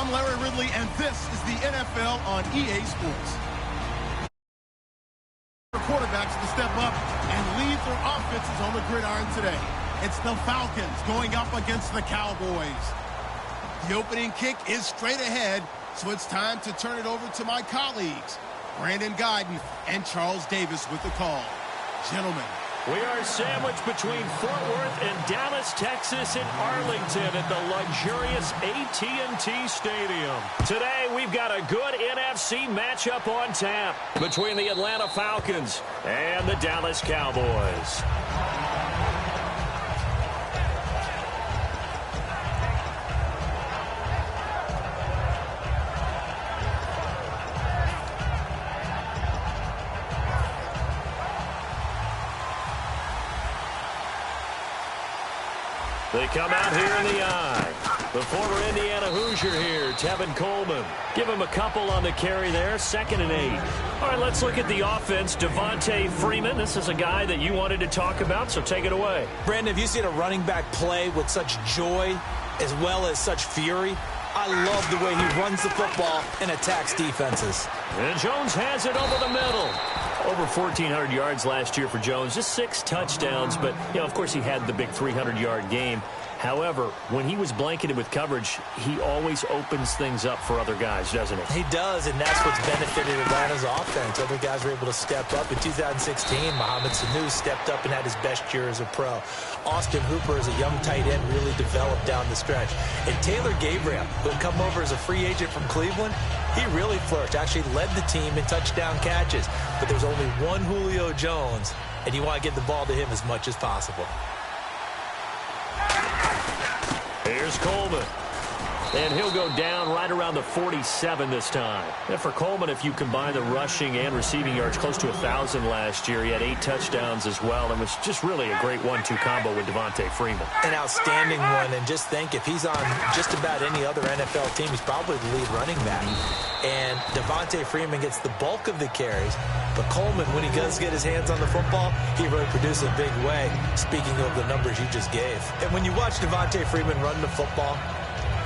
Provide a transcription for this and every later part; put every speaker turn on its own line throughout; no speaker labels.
I'm Larry Ridley, and this is the NFL on EA Sports. Quarterbacks to step up and lead their offenses on the gridiron today. It's the Falcons going up against the Cowboys. The opening kick is straight ahead, so it's time to turn it over to my colleagues, Brandon Guyton and Charles Davis with the call. Gentlemen.
We are sandwiched between Fort Worth and Dallas, Texas, and Arlington at the luxurious AT&T Stadium. Today, we've got a good NFC matchup on tap between the Atlanta Falcons and the Dallas Cowboys. They come out here in the eye. The former Indiana Hoosier here, Tevin Coleman. Give him a couple on the carry there, 2nd and 8. All right, let's look at the offense. Devontae Freeman, this is a guy that you wanted to talk about, so take it away.
Brandon, have you seen a running back play with such joy as well as such fury? I love the way he runs the football and attacks defenses.
And Jones has it over the middle. Over 1,400 yards last year for Jones, just 6 touchdowns, but, you know, of course he had the big 300-yard game. However, when he was blanketed with coverage, he always opens things up for other guys, doesn't he?
He does, and that's what's benefited Atlanta's offense. Other guys were able to step up. In 2016, Mohamed Sanu stepped up and had his best year as a pro. Austin Hooper, as a young tight end, really developed down the stretch. And Taylor Gabriel, who had come over as a free agent from Cleveland, he really flourished, actually led the team in touchdown catches. But there's only one Julio Jones, and you want to get the ball to him as much as possible.
Here's Coleman. And he'll go down right around the 47 this time. And for Coleman, if you combine the rushing and receiving yards, close to 1,000 last year. He had 8 touchdowns as well, and was just really a great 1-2 combo with Devontae Freeman.
An outstanding one, and just think, if he's on just about any other NFL team, he's probably the lead running back. And Devontae Freeman gets the bulk of the carries, but Coleman, when he does get his hands on the football, he really produces a big way, speaking of the numbers you just gave. And when you watch Devontae Freeman run the football,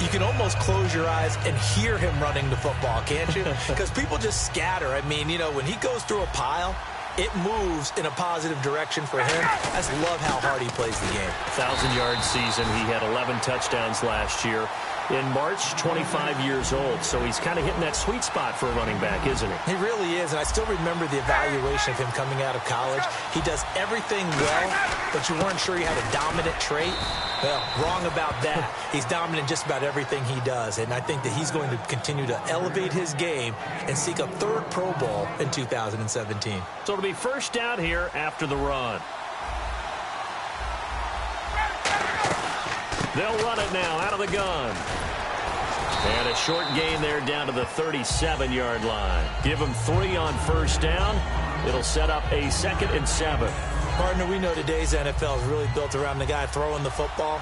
you can almost close your eyes and hear him running the football, can't you? Because people just scatter. I mean, you know, when he goes through a pile, it moves in a positive direction for him. I just love how hard he plays the game.
1,000-yard season. He had 11 touchdowns last year. In March, 25 years old, so he's kind of hitting that sweet spot for a running back, isn't he?
He really is, and I still remember the evaluation of him coming out of college. He does everything well, but you weren't sure he had a dominant trait. Well, wrong about that. He's dominant in just about everything he does, and I think that he's going to continue to elevate his game and seek a 3rd Pro Bowl in 2017.
So it'll be first down here after the run. They'll run it now out of the gun. And a short gain there down to the 37-yard line. Give them 3 on first down. It'll set up a 2nd and 7.
Partner, we know today's NFL is really built around the guy throwing the football.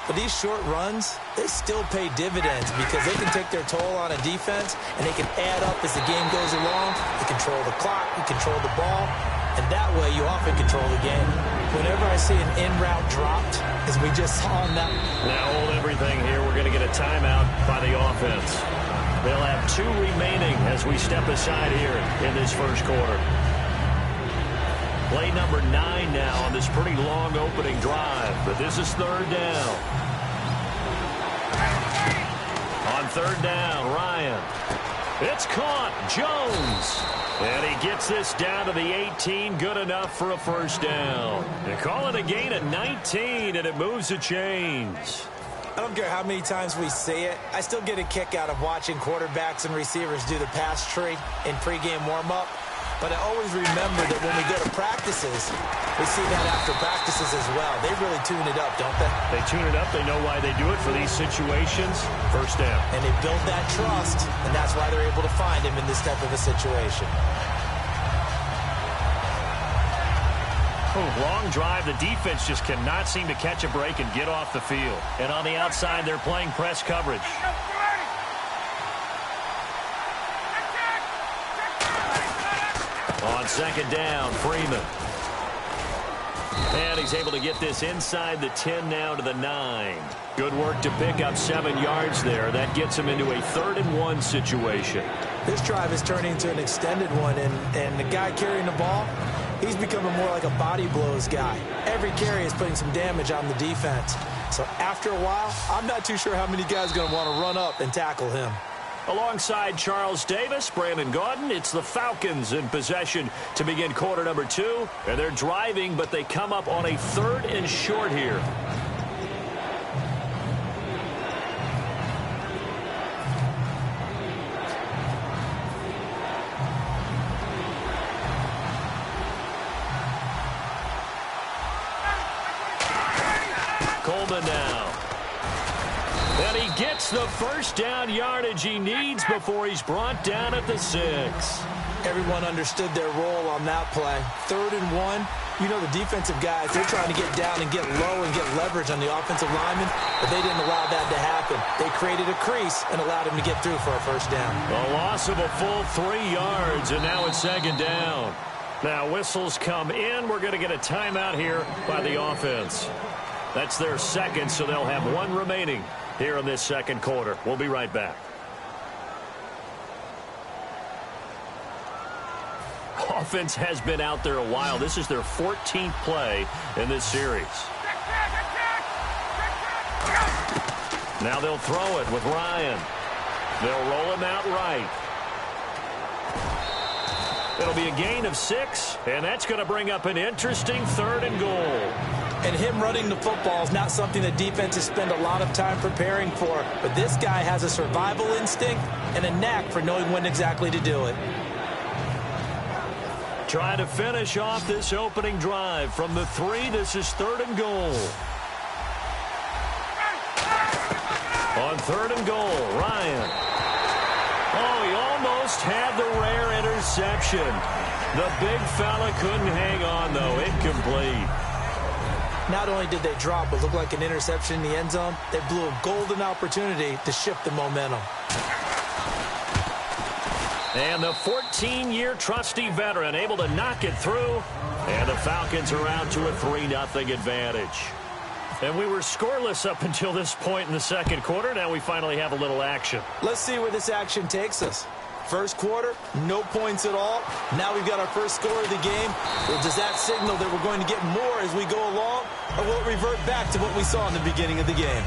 But these short runs, they still pay dividends because they can take their toll on a defense, and they can add up as the game goes along. You control the clock, you control the ball, and that way you often control the game. Whenever I see an in-route dropped, as we just saw on that.
Now hold everything here. We're going to get a timeout by the offense. They'll have 2 remaining as we step aside here in this first quarter. Play number 9 now on this pretty long opening drive, but this is 3rd down. On 3rd down, Ryan. It's caught. Jones. And he gets this down to the 18. Good enough for a first down. They call it a gain of 19, and it moves the chains.
I don't care how many times we see it. I still get a kick out of watching quarterbacks and receivers do the pass tree in pregame warm-up. But I always remember that when we go to practices, we see that after practices as well. They really tune it up, don't they?
They tune it up. They know why they do it for these situations. First down.
And they build that trust, and that's why they're able to find him in this type of a situation.
Oh, long drive. The defense just cannot seem to catch a break and get off the field. And on the outside, they're playing press coverage. On 2nd down, Freeman. And he he's able to get this inside the 10 now to the 9. Good work to pick up 7 yards there. That gets him into a 3rd-and-1 situation.
This drive is turning into an extended one, and the guy carrying the ball, he's becoming more like a body blows guy. Every carry is putting some damage on the defense. So after a while, I'm not too sure how many guys are going to want to run up and tackle him.
Alongside Charles Davis, Brandon Gaudin, it's the Falcons in possession to begin quarter number 2. And they're driving, but they come up on a 3rd and short here. Coleman now. And he gets the first down yardage he needs before he's brought down at the 6.
Everyone understood their role on that play. 3rd and 1. You know the defensive guys, they're trying to get down and get low and get leverage on the offensive lineman, but they didn't allow that to happen. They created a crease and allowed him to get through for a first down.
A loss of a full 3 yards, and now it's 2nd down. Now whistles come in. We're going to get a timeout here by the offense. That's their 2nd, so they'll have 1 remaining here in this 2nd quarter. We'll be right back. Offense has been out there a while. This is their 14th play in this series. Now they'll throw it with Ryan. They'll roll him out right. It'll be a gain of 6, and that's going to bring up an interesting 3rd and goal.
And him running the football is not something that defenses spend a lot of time preparing for. But this guy has a survival instinct and a knack for knowing when exactly to do it.
Trying to finish off this opening drive from the 3. This is 3rd and goal. On 3rd and goal, Ryan. Oh, he almost had the rare interception. The big fella couldn't hang on, though. Incomplete.
Not only did they drop what looked like an interception in the end zone, they blew a golden opportunity to shift the momentum.
And the 14-year trusty veteran able to knock it through. And the Falcons are out to a 3-0 advantage. And we were scoreless up until this point in the 2nd quarter. Now we finally have a little action.
Let's see where this action takes us. First quarter, no points at all. Now we've got our first score of the game. Well, does that signal that we're going to get more as we go along? Or will it revert back to what we saw in the beginning of the game?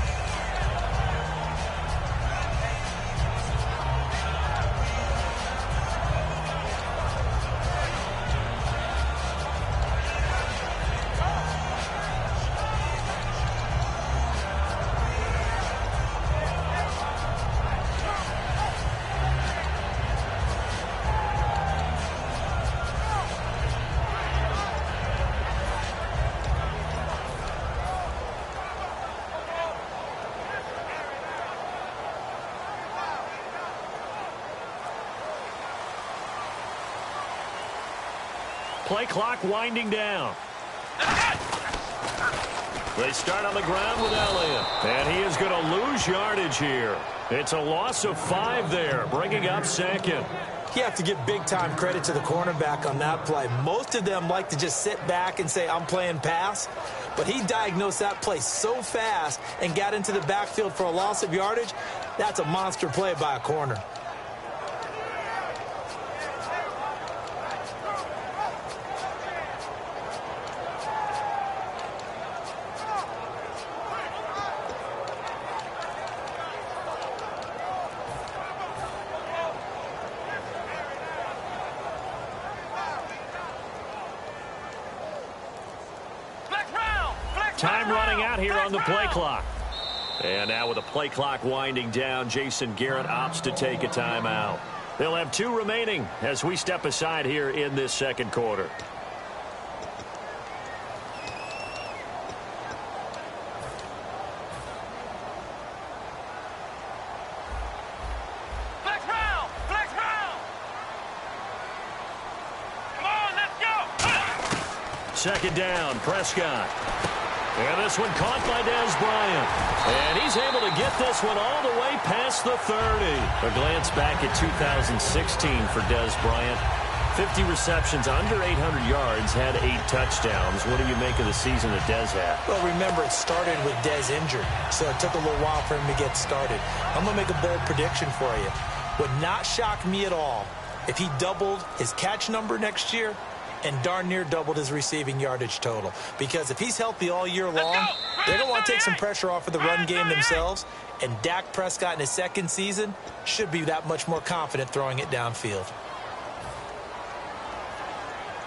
Play clock winding down. They start on the ground with Elliott. And he is going to lose yardage here. It's a loss of 5 there, bringing up 2nd.
You have to give big-time credit to the cornerback on that play. Most of them like to just sit back and say, I'm playing pass. But he diagnosed that play so fast and got into the backfield for a loss of yardage. That's a monster play by a corner.
Time running out here on the play clock. And now with the play clock winding down, Jason Garrett opts to take a timeout. They'll have 2 remaining as we step aside here in this 2nd quarter.
Flex round! Flex round! Come on, let's go!
2nd down, Prescott. And this one caught by Dez Bryant. And he's able to get this one all the way past the 30. A glance back at 2016 for Dez Bryant. 50 receptions, under 800 yards, had 8 touchdowns. What do you make of the season that Dez had?
Well, remember, it started with Dez injured, so it took a little while for him to get started. I'm going to make a bold prediction for you. Would not shock me at all if he doubled his catch number next year and darn near doubled his receiving yardage total. Because if he's healthy all year long, they're going to want to take some pressure off of the run game themselves, and Dak Prescott in his second season should be that much more confident throwing it downfield.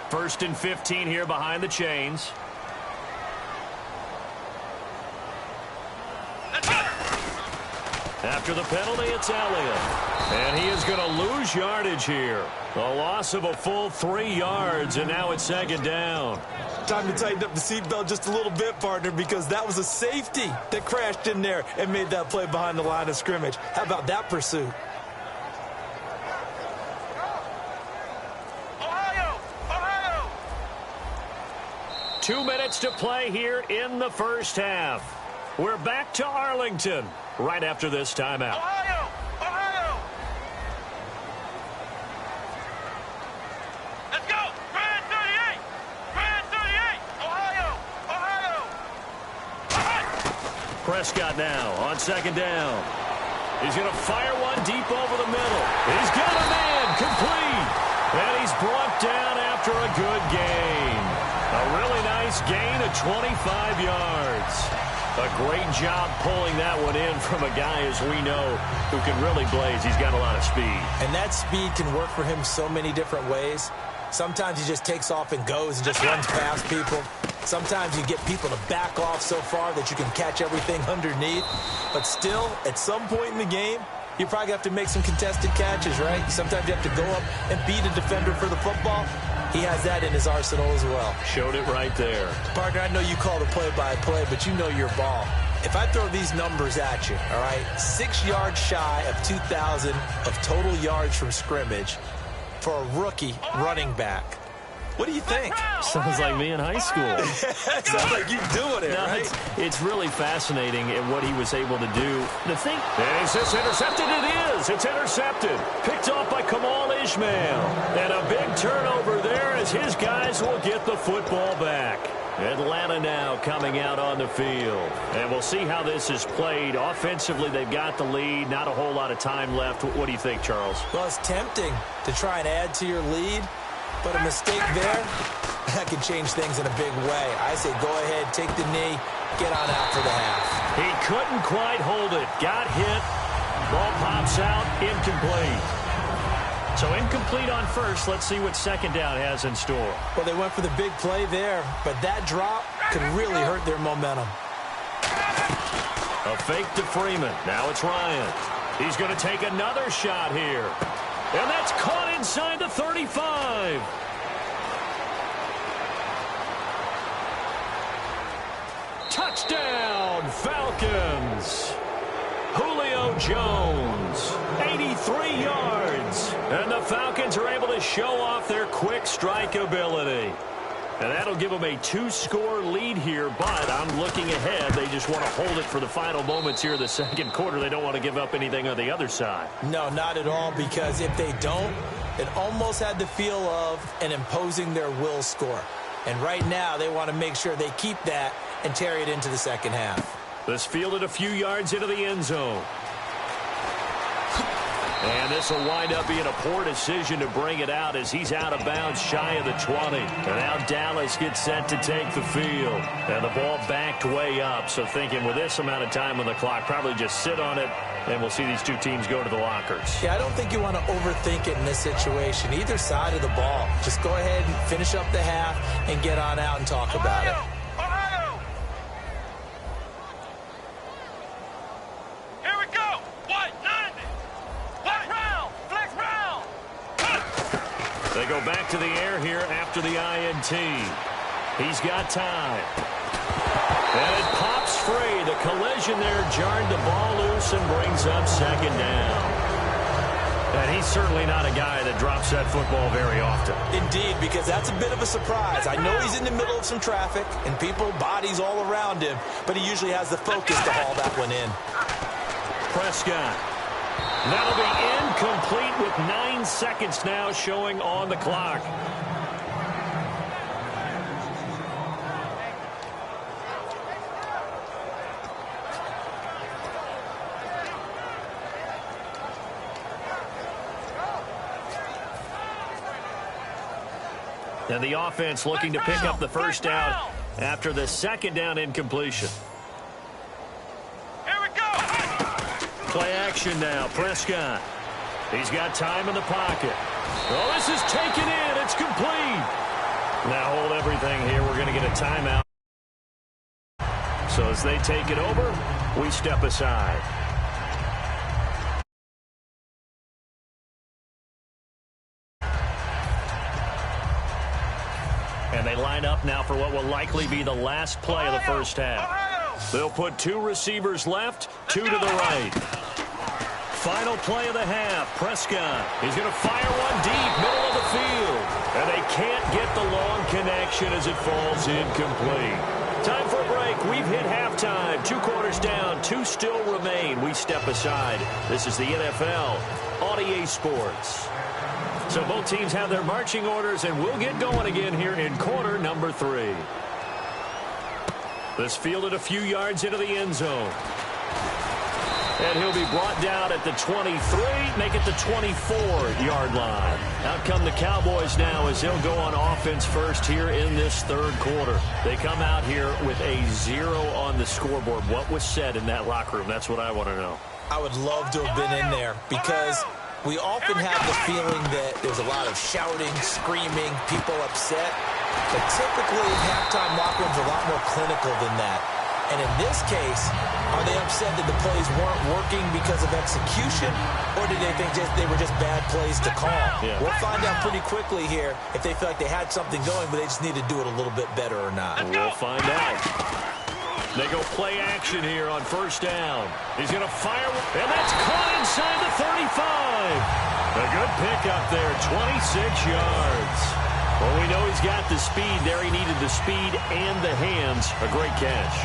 1st and 15 here behind the chains. After the penalty, it's Elliott. And he is going to lose yardage here. A loss of a full 3 yards, and now it's 2nd down.
Time to tighten up the seatbelt just a little bit, partner, because that was a safety that crashed in there and made that play behind the line of scrimmage. How about that pursuit?
Ohio! Ohio!
2 minutes to play here in the first half. We're back to Arlington right after this timeout.
Ohio! Ohio! Let's go! Grand 38! Grand 38! Ohio! Ohio!
Prescott now on 2nd down. He's going to fire one deep over the middle. He's got a man complete. And he's brought down after a good gain. A really nice gain of 25 yards. A great job pulling that one in from a guy, as we know, who can really blaze. He's got a lot of speed.
And that speed can work for him so many different ways. Sometimes he just takes off and goes and just runs past people. Sometimes you get people to back off so far that you can catch everything underneath. But still, at some point in the game, you probably have to make some contested catches, right? Sometimes you have to go up and beat a defender for the football. He has that in his arsenal as well.
Showed it right there.
Partner, I know you call the play-by-play, but you know your ball. If I throw these numbers at you, all right, 6 yards shy of 2,000 of total yards from scrimmage for a rookie running back. What do you think?
Sounds like me in high school.
Sounds like you doing it,
no,
right?
It's really fascinating at what he was able to do. The thing is this intercepted. It is. It's intercepted. Picked off by Kamal Ishmael. And a big turnover there as his guys will get the football back. Atlanta now coming out on the field. And we'll see how this is played. Offensively, they've got the lead. Not a whole lot of time left. What do you think, Charles?
Well, it's tempting to try and add to your lead. But a mistake there, that could change things in a big way. I say go ahead, take the knee, get on out for the half.
He couldn't quite hold it. Got hit. Ball pops out. Incomplete. So incomplete on first. Let's see what 2nd down has in store.
Well, they went for the big play there, but that drop could really hurt their momentum.
A fake to Freeman. Now it's Ryan. He's going to take another shot here. And that's caught inside the 35. Touchdown, Falcons. Julio Jones, 83 yards. And the Falcons are able to show off their quick strike ability. And that'll give them a 2-score lead here, but I'm looking ahead. They just want to hold it for the final moments here in the 2nd quarter. They don't want to give up anything on the other side.
No, not at all, because if they don't, it almost had the feel of an imposing their will score. And right now, they want to make sure they keep that and carry it into the 2nd half.
This fielded a few yards into the end zone. And this will wind up being a poor decision to bring it out as he's out of bounds shy of the 20. And now Dallas gets set to take the field. And the ball backed way up. So thinking with this amount of time on the clock, probably just sit on it, and we'll see these two teams go to the lockers.
Yeah, I don't think you want to overthink it in this situation. Either side of the ball. Just go ahead and finish up the half and get on out and talk about it.
They go back to the air here after the INT. He's got time. And it pops free. The collision there jarred the ball loose and brings up 2nd down. And he's certainly not a guy that drops that football very often.
Indeed, because that's a bit of a surprise. I know he's in the middle of some traffic and people, bodies all around him, but he usually has the focus to haul that one in.
Prescott That'll be incomplete with 9 seconds now showing on the clock. And the offense looking to pick up the first down after the second down incompletion.
Here we go.
Play action now. Prescott. He's got time in the pocket. Oh, this is taken in. It's complete. Now hold everything here. We're going to get a timeout. So as they take it over, we step aside. And they line up now for what will likely be the last play of the first half. They'll put 2 receivers left, 2 to the right. Final play of the half. Prescott. He's going to fire one deep, middle of the field. And they can't get the long connection as it falls incomplete. Time for a break. We've hit halftime. 2 quarters down, 2 still remain. We step aside. This is the NFL on EA Sports. So both teams have their marching orders, and we'll get going again here in quarter number 3. This fielded a few yards into the end zone. And he'll be brought down at the 23, make it the 24-yard line. Out come the Cowboys now as they'll go on offense first here in this third quarter. They come out here with a 0 on the scoreboard. What was said in that locker room? That's what I want to know.
I would love to have been in there because we often have the feeling that there's a lot of shouting, screaming, people upset. But typically, halftime locker rooms are a lot more clinical than that. And in this case, are they upset that the plays weren't working because of execution, or did they think they were just bad plays to call?
Yeah.
We'll find out pretty quickly here if they feel like they had something going, but they just need to do it a little bit better or not.
We'll find out. They go play action here on first down. He's going to fire, and that's caught inside the 35. A good pickup there, 26 yards. Well, we know he's got the speed there. He needed the speed and the hands. A great catch.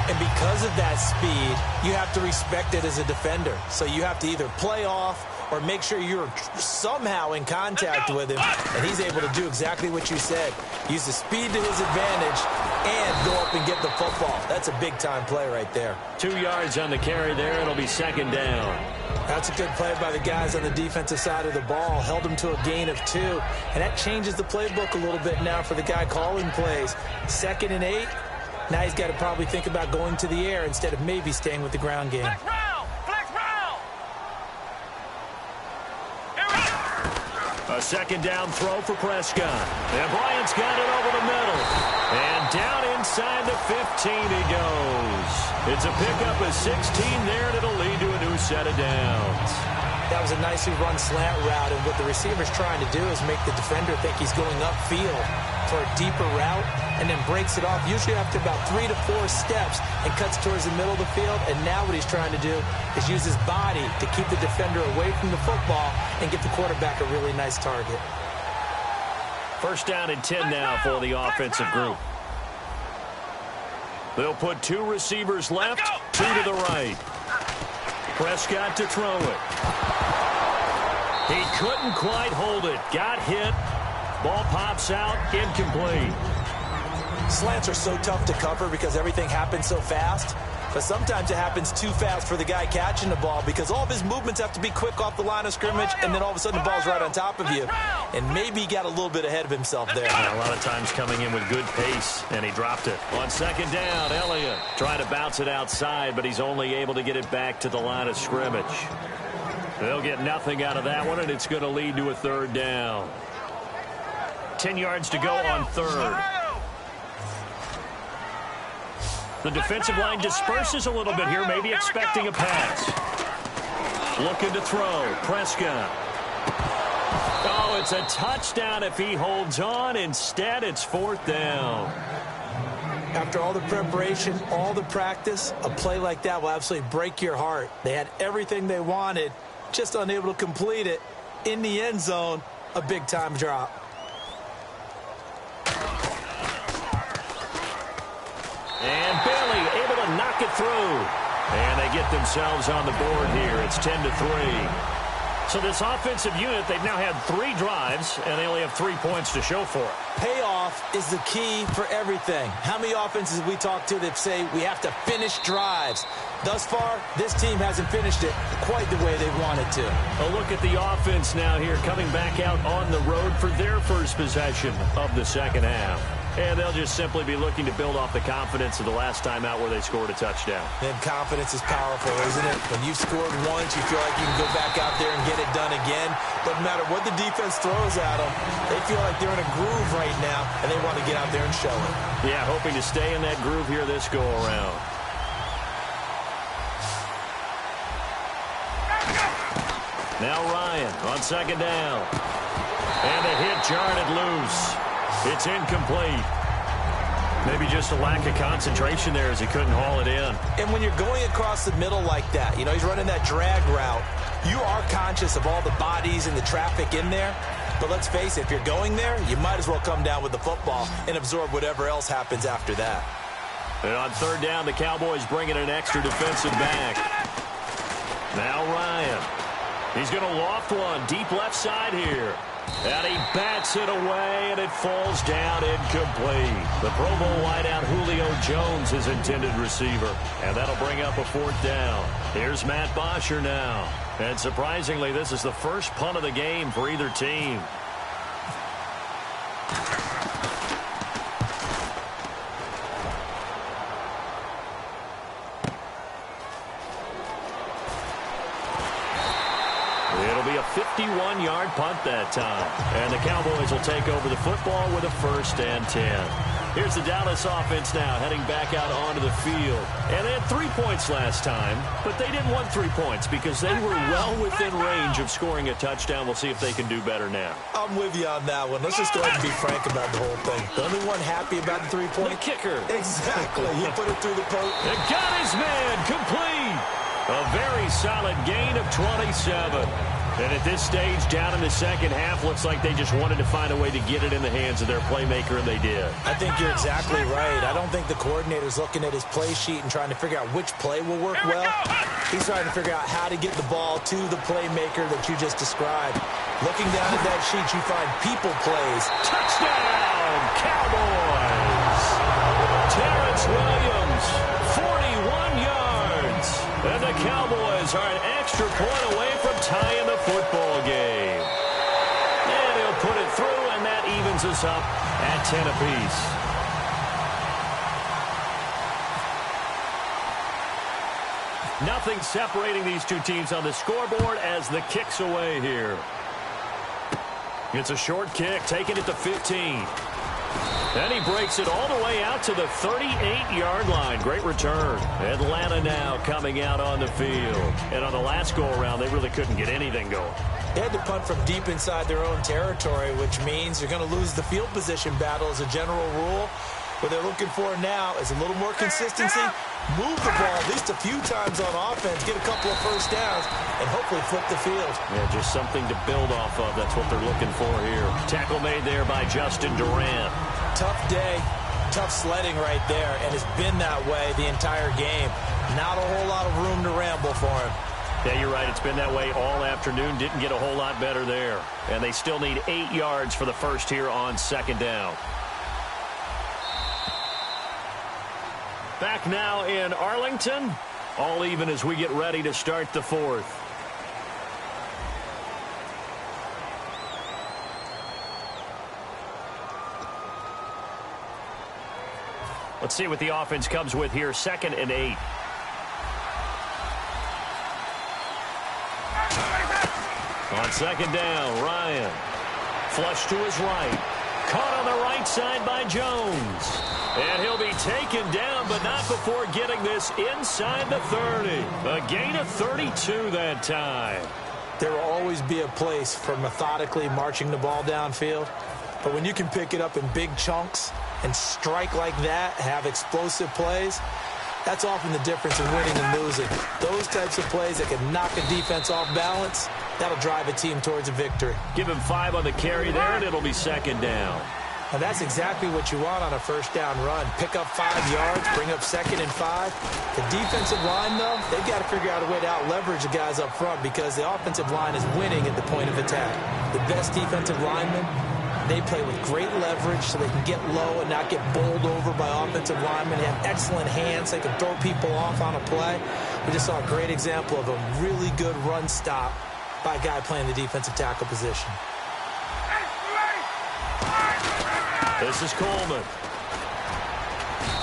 And because of that speed, you have to respect it as a defender. So you have to either play off or make sure you're somehow in contact with him. And he's able to do exactly what you said. Use the speed to his advantage and go up and get the football. That's a big-time play right there.
2 yards on the carry there. It'll be second down.
That's a good play by the guys on the defensive side of the ball. Held them to a gain of 2. And that changes the playbook a little bit now for the guy calling plays. 2nd and 8. Now he's got to probably think about going to the air instead of maybe staying with the ground game.
Flex round! Flex round!
A second down throw for Prescott. And Bryant's got it over the middle. And down inside the 15 he goes. It's a pickup of 16 there, and it'll lead to a new set of downs.
That was a nicely run slant route, and what the receiver's trying to do is make the defender think he's going upfield for a deeper route and then breaks it off, usually after about 3 to 4 steps, and cuts towards the middle of the field. And now what he's trying to do is use his body to keep the defender away from the football and get the quarterback a really nice target.
First down and 10 now for the offensive group. They'll put 2 receivers left, 2 to the right. Prescott to throw it. He couldn't quite hold it. Got hit. Ball pops out. Incomplete.
Slants are so tough to cover because everything happens so fast. But sometimes it happens too fast for the guy catching the ball because all of his movements have to be quick off the line of scrimmage, and then all of a sudden the ball's right on top of you. And maybe he got a little bit ahead of himself there.
A lot of times coming in with good pace, and he dropped it. On second down, Elliott tried to bounce it outside, but he's only able to get it back to the line of scrimmage. They'll get nothing out of that one, and it's going to lead to a third down. 10 yards to go on third. The defensive line disperses a little bit here, maybe expecting a pass. Looking to throw. Prescott. Oh, it's a touchdown if he holds on. Instead, it's fourth down.
After all the preparation, all the practice, a play like that will absolutely break your heart. They had everything they wanted, just unable to complete it. In the end zone, a big-time drop.
And Bailey able to knock it through. And they get themselves on the board here. It's 10-3. So this offensive unit, they've now had 3 drives, and they only have 3 points to show for it.
Payoff is the key for everything. How many offenses we talk to that say we have to finish drives? Thus far, this team hasn't finished it quite the way they wanted to.
A look at the offense now here, coming back out on the road for their first possession of the second half. And they'll just simply be looking to build off the confidence of the last time out where they scored a touchdown.
And confidence is powerful, isn't it? When you've scored once, you feel like you can go back out there and get it done again. Doesn't matter what the defense throws at them. They feel like they're in a groove right now, and they want to get out there and show it.
Yeah, hoping to stay in that groove here this go-around. Now Ryan on second down. And the hit jarred it loose. It's incomplete. Maybe just a lack of concentration there as he couldn't haul it in.
And when you're going across the middle like that, you know, he's running that drag route, you are conscious of all the bodies and the traffic in there. But let's face it, if you're going there, you might as well come down with the football and absorb whatever else happens after that.
And on third down, the Cowboys bring in an extra defensive back. Now Ryan. He's going to loft one deep left side here. And he bats it away, and it falls down incomplete. The Pro Bowl wideout Julio Jones, his intended receiver. And that'll bring up a fourth down. Here's Matt Bosher now. And surprisingly, this is the first punt of the game for either team. It'll be a 51-yard punt that time. And the Cowboys will take over the football with a 1st and 10. Here's the Dallas offense now heading back out onto the field. And they had 3 points last time, but they didn't want 3 points because they were well within range of scoring a touchdown. We'll see if they can do better now.
I'm with you on that one. Let's just go ahead and be frank about the whole thing. The only one happy about the 3-point?
The kicker.
Exactly. He put it through the post.
And got his man complete. A very solid gain of 27. And at this stage, down in the second half, looks like they just wanted to find a way to get it in the hands of their playmaker, and they did.
I think you're exactly right. I don't think the coordinator's looking at his play sheet and trying to figure out which play will work well. He's trying to figure out how to get the ball to the playmaker that you just described. Looking down at that sheet, you find people plays.
Touchdown, Cowboys! Terrence Williams, 41 yards. And the Cowboys are an extra point away from tying the football game. And he'll put it through, and that evens us up at 10 apiece. Nothing separating these two teams on the scoreboard as the kick's away here. It's a short kick, taking it to 15. And he breaks it all the way out to the 38-yard line. Great return. Atlanta now coming out on the field. And on the last go-around, they really couldn't get anything going.
They had to punt from deep inside their own territory, which means you're going to lose the field position battle as a general rule. What they're looking for now is a little more consistency. Move the ball at least a few times on offense, get a couple of first downs, and hopefully flip the field.
Yeah, just something to build off of. That's what they're looking for here. Tackle made there by Justin Durant.
Tough day, tough sledding right there, and it's been that way the entire game. Not a whole lot of room to ramble for him.
Yeah, you're right. It's been that way all afternoon. Didn't get a whole lot better there. And they still need 8 yards for the first here on second down. Back now in Arlington. All even as we get ready to start the fourth. Let's see what the offense comes with here. 2nd and 8. On second down, Ryan. Flush to his right. Caught on the right side by Jones. And he'll be taken down, but not before getting this inside the 30. A gain of 32 that time.
There will always be a place for methodically marching the ball downfield. But when you can pick it up in big chunks and strike like that, have explosive plays, that's often the difference in winning and losing. Those types of plays that can knock a defense off balance, that'll drive a team towards a victory.
Give him 5 on the carry there, and it'll be second down.
And that's exactly what you want on a first down run. Pick up 5 yards, bring up 2nd and 5. The defensive line, though, they've got to figure out a way to out-leverage the guys up front because the offensive line is winning at the point of attack. The best defensive linemen, they play with great leverage so they can get low and not get bowled over by offensive linemen. They have excellent hands. They can throw people off on a play. We just saw a great example of a really good run stop by a guy playing the defensive tackle position.
This is Coleman.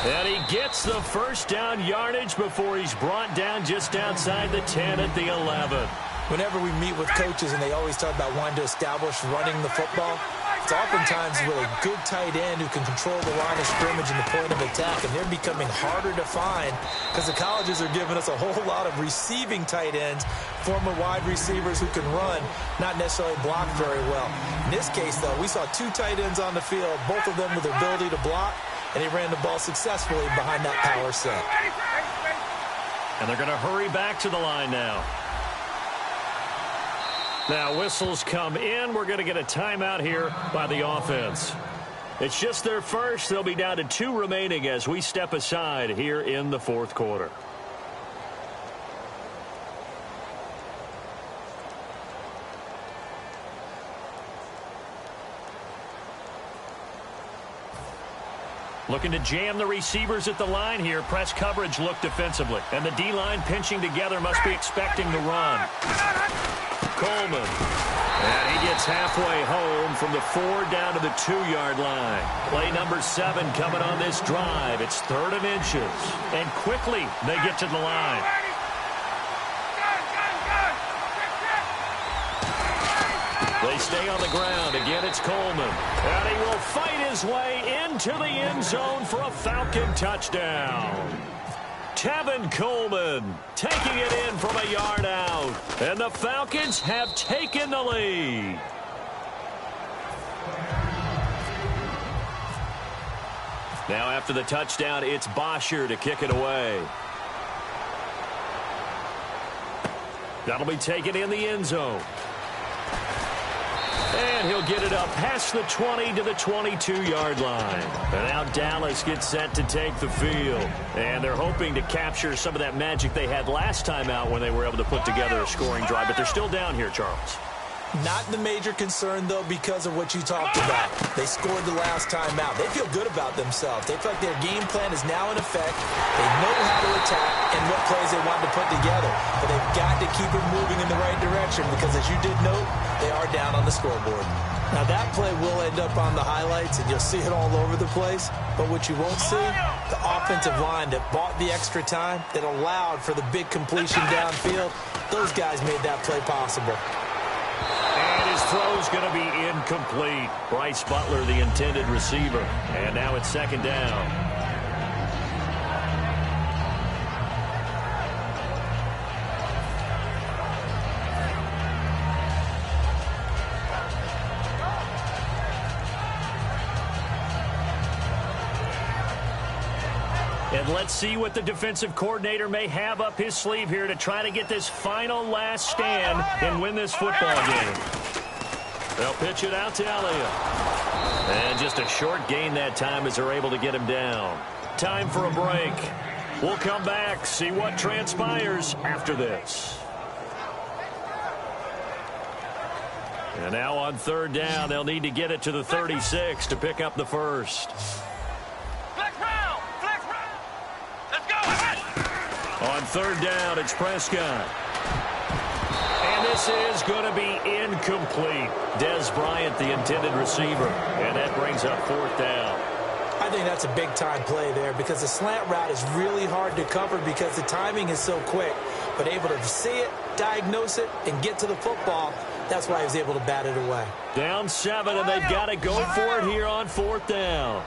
And he gets the first down yardage before he's brought down just outside the 10 at the 11.
Whenever we meet with coaches and they always talk about wanting to establish running the football, it's oftentimes with a good tight end who can control the line of scrimmage and the point of attack, and they're becoming harder to find because the colleges are giving us a whole lot of receiving tight ends, former wide receivers who can run, not necessarily block very well. In this case, though, we saw 2 tight ends on the field, both of them with the ability to block, and he ran the ball successfully behind that power set.
And they're going to hurry back to the line now. Now, whistles come in. We're going to get a timeout here by the offense. It's just their first. They'll be down to 2 remaining as we step aside here in the 4th quarter. Looking to jam the receivers at the line here. Press coverage look defensively. And the D-line pinching together must be expecting the run. Coleman. And he gets halfway home from the 4 down to the 2-yard line. Play number 7 coming on this drive. It's 3rd and inches. And quickly they get to the line. They stay on the ground. Again, it's Coleman. And he will fight his way into the end zone for a Falcon touchdown. Tevin Coleman taking it in from a yard out. And the Falcons have taken the lead. Now after the touchdown, it's Bosher to kick it away. That'll be taken in the end zone. And he'll get it up past the 20 to the 22-yard line. And now Dallas gets set to take the field. And they're hoping to capture some of that magic they had last time out when they were able to put together a scoring drive. But they're still down here, Charles.
Not the major concern, though, because of what you talked about. They scored the last time out. They feel good about themselves. They feel like their game plan is now in effect. They know how to attack and what plays they want to put together. But they've got to keep it moving in the right direction because, as you did note, they are down on the scoreboard. Now, that play will end up on the highlights, and you'll see it all over the place. But what you won't see, the offensive line that bought the extra time, that allowed for the big completion downfield, those guys made that play possible.
And his throw's going to be incomplete. Bryce Butler, the intended receiver. And now it's 2nd down. And let's see what the defensive coordinator may have up his sleeve here to try to get this final last stand and win this football game. They'll pitch it out to Elliott. And just a short gain that time as they're able to get him down. Time for a break. We'll come back, see what transpires after this. And now on 3rd down, they'll need to get it to the 36 to pick up the first. On 3rd down, it's Prescott. And this is going to be incomplete. Des Bryant, the intended receiver. And that brings up 4th down.
I think that's a big-time play there because the slant route is really hard to cover because the timing is so quick. But able to see it, diagnose it, and get to the football, that's why he was able to bat it away.
Down 7, and they've got to go for it here on 4th down.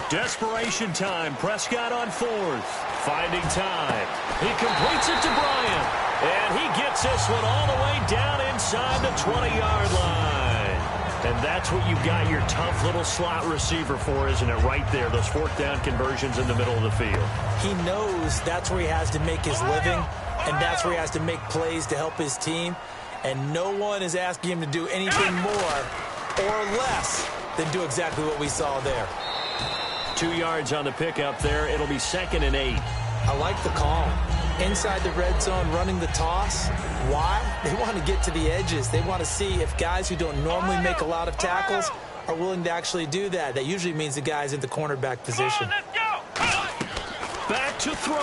Desperation time. Prescott on 4th. Finding time. He completes it to Bryant. And he gets this one all the way down inside the 20-yard line. And that's what you've got your tough little slot receiver for, isn't it? Right there, those fourth down conversions in the middle of the field.
He knows that's where he has to make his living, and that's where he has to make plays to help his team. And no one is asking him to do anything more or less than do exactly what we saw there.
2 yards on the pickup there. It'll be 2nd and 8.
I like the call. Inside the red zone, running the toss. Why? They want to get to the edges. They want to see if guys who don't normally make a lot of tackles are willing to actually do that. That usually means the guy's in the cornerback position.
Back to throw.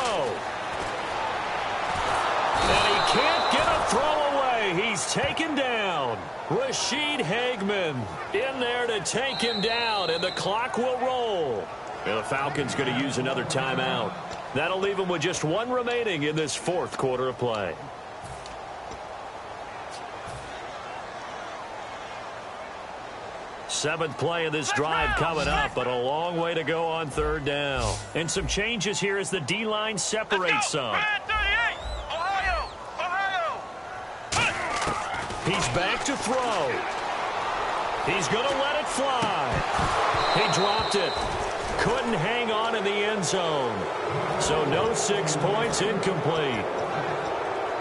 And he can't get a throw away. He's taken down. Rashid Hageman in there to take him down, and the clock will roll. And the Falcons going to use another timeout. That'll leave them with just 1 remaining in this 4th quarter of play. Seventh play of this drive coming up, but a long way to go on 3rd down. And some changes here as the D-line separates some. He's back to throw. He's going to let it fly. He dropped it. Couldn't hang on in the end zone. So no 6 points, incomplete.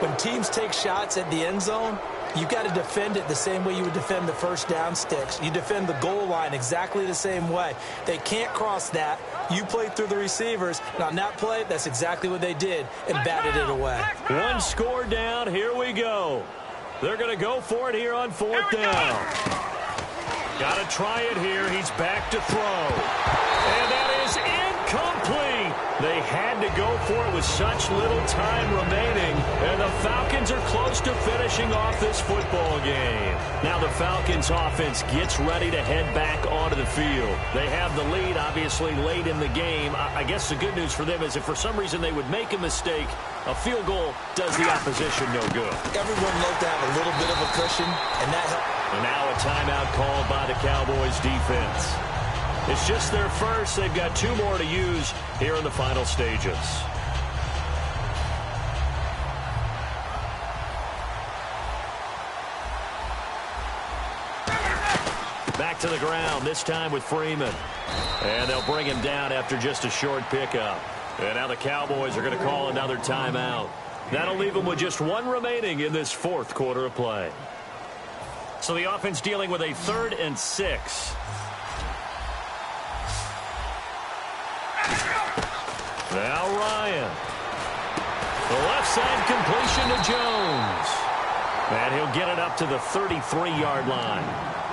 When teams take shots at the end zone, you got to defend it the same way you would defend the first down sticks. You defend the goal line exactly the same way. They can't cross that. You play through the receivers. And on that play, that's exactly what they did and batted it away.
1 score down. Here we go. They're going to go for it here on 4th down. Got to try it here. He's back to throw. And that is incomplete. They had to go for it with such little time remaining. And the Falcons are close to finishing off this football game. Now the Falcons offense gets ready to head back onto the field. They have the lead, obviously, late in the game. I guess the good news for them is if for some reason they would make a mistake, a field goal does the opposition no good.
Everyone loves to have a little bit of a cushion, and that helps.
And now a timeout called by the Cowboys defense. It's just their first. They've got 2 more to use here in the final stages. Back to the ground, this time with Freeman. And they'll bring him down after just a short pickup. And now the Cowboys are going to call another timeout. That'll leave them with just 1 remaining in this 4th quarter of play. So the offense dealing with a 3rd and 6. Now Ryan. The left side completion to Jones. And he'll get it up to the 33-yard line.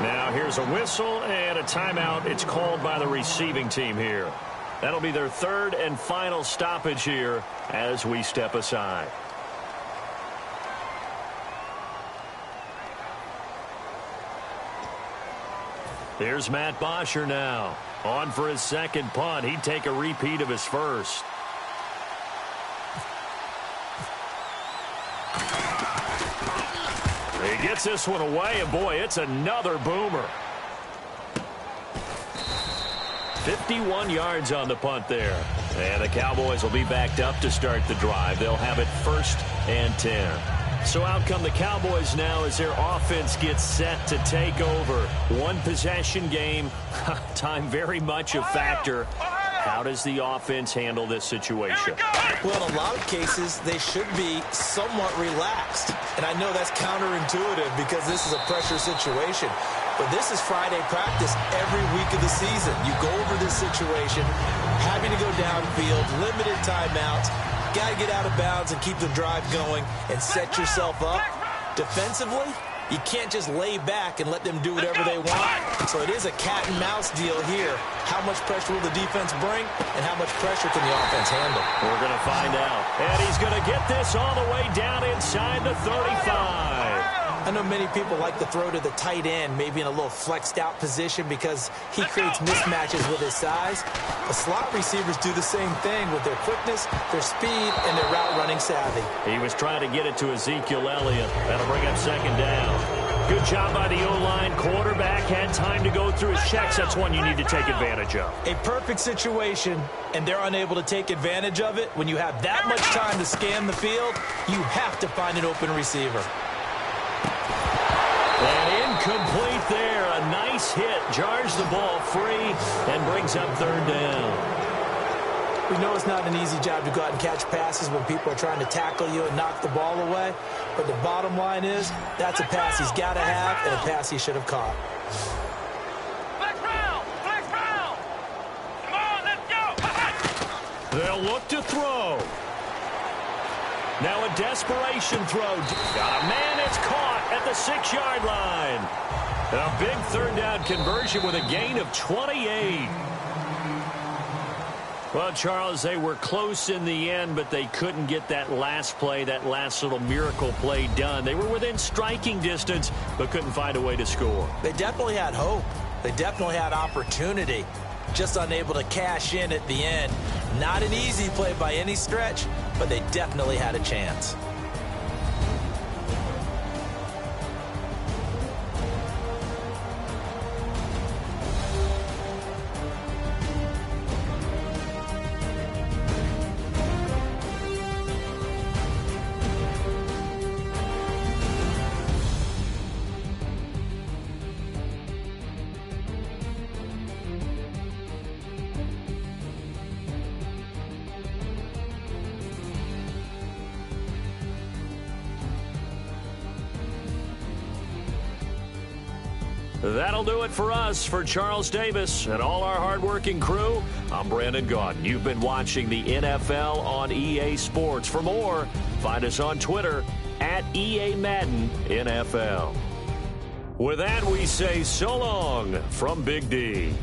Now here's a whistle and a timeout. It's called by the receiving team here. That'll be their 3rd and final stoppage here as we step aside. Here's Matt Bosher now. On for his 2nd punt. He'd take a repeat of his first. He gets this one away, and boy, it's another boomer. 51 yards on the punt there. And the Cowboys will be backed up to start the drive. They'll have it 1st and 10. So out come the Cowboys now as their offense gets set to take over. 1 possession game. Time very much a factor. How does the offense handle this situation?
Well, in a lot of cases, they should be somewhat relaxed. And I know that's counterintuitive because this is a pressure situation. But this is Friday practice every week of the season. You go over this situation, having to go downfield, limited timeouts, got to get out of bounds and keep the drive going and set yourself up. Defensively, you can't just lay back and let them do whatever they want. So it is a cat and mouse deal here. How much pressure will the defense bring and how much pressure can the offense handle?
We're going to find out. And he's going to get this all the way down inside the 35.
I know many people like to throw to the tight end, maybe in a little flexed out position because he creates mismatches with his size. The slot receivers do the same thing with their quickness, their speed, and their route running savvy.
He was trying to get it to Ezekiel Elliott. That'll bring up 2nd down. Good job by the O-line. Quarterback had time to go through his checks. That's one you need to take advantage of.
A perfect situation, and they're unable to take advantage of it. When you have that much time to scan the field, you have to find an open receiver.
And incomplete there. A nice base hit jars the ball free and brings up third down.
We know it's not an easy job to go out and catch passes when people are trying to tackle you and knock the ball away. But the bottom line is, that's a pass he's got to have and a pass he should have caught.
Flex round! Flex round! Come on, let's go!
They'll look to throw. Now a desperation throw. Got a man, it's caught at the 6-yard line. A big third down conversion with a gain of 28. Well, Charles, they were close in the end, but they couldn't get that last play, that last little miracle play done. They were within striking distance, but couldn't find a way to score.
They definitely had hope. They definitely had opportunity. Just unable to cash in at the end. Not an easy play by any stretch, but they definitely had a chance.
That'll do it for us. For Charles Davis and all our hardworking crew, I'm Brandon Gaudin. You've been watching the NFL on EA Sports. For more, find us on Twitter at EA Madden NFL. With that, we say so long from Big D.